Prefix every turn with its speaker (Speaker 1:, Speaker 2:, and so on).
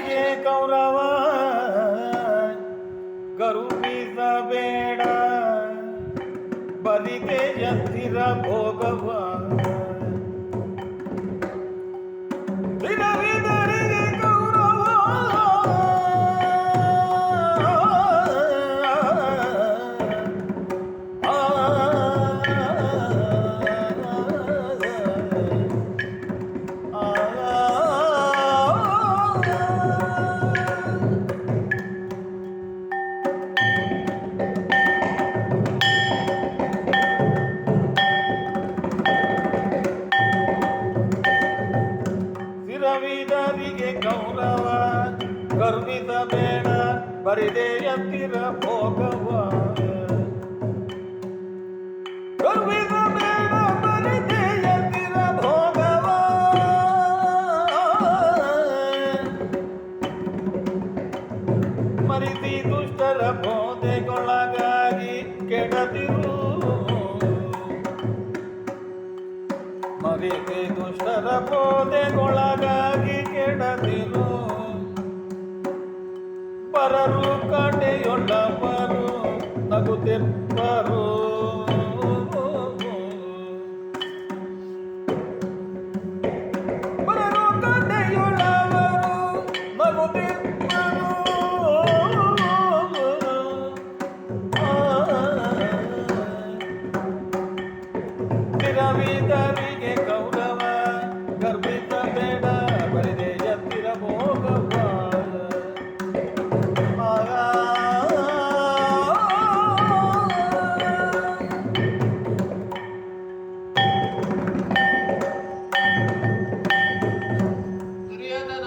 Speaker 1: ದಾರಿಗೆ ಕೌರವ ಗರುವಿಸಬೇಡ ಬಲಿಗೆ ಯಂತಿರ ಭೋಗವ ದಿನವಿದರಿಗೆ ಕೌರವ ರವಿದರಿಗೆ ಗೌರವ ಗರ್ವಿಸಬೇಡ ಬರಿದೆ ಯಂತಿರ ಭೋಗವ ಗರ್ವಿಸಬೇಡ ಬರಿದೆ ಯಂತಿರ ಭೋಗವ ಮರಿಸಿ ದುಷ್ಟರ ಬೋಧೆಗೊಳಗಾಗಿ ಕೆಡದಿರು ಮರಿಸಿ ದುಷ್ಟರ ಬೋಧೆಗೊಳಗಾಗಿ ಕೆಡದಿರು ಪರರು ಕಡೆಯೊಳ್ಳವರು ನಗುತ್ತಿಪ್ಪರು ಪರರು ಕಡೆಯೊಳ್ಳವರು ನಗುತ್ತಿಪ್ಪರು ರವಿದರಿಗೆ ಕೌರವ ಗರ್ಭಿಸಬೇಡ ಬರಿದೆ ಯಂತಿರ ಭೋಗವ
Speaker 2: ದುರ್ಯೋಧನ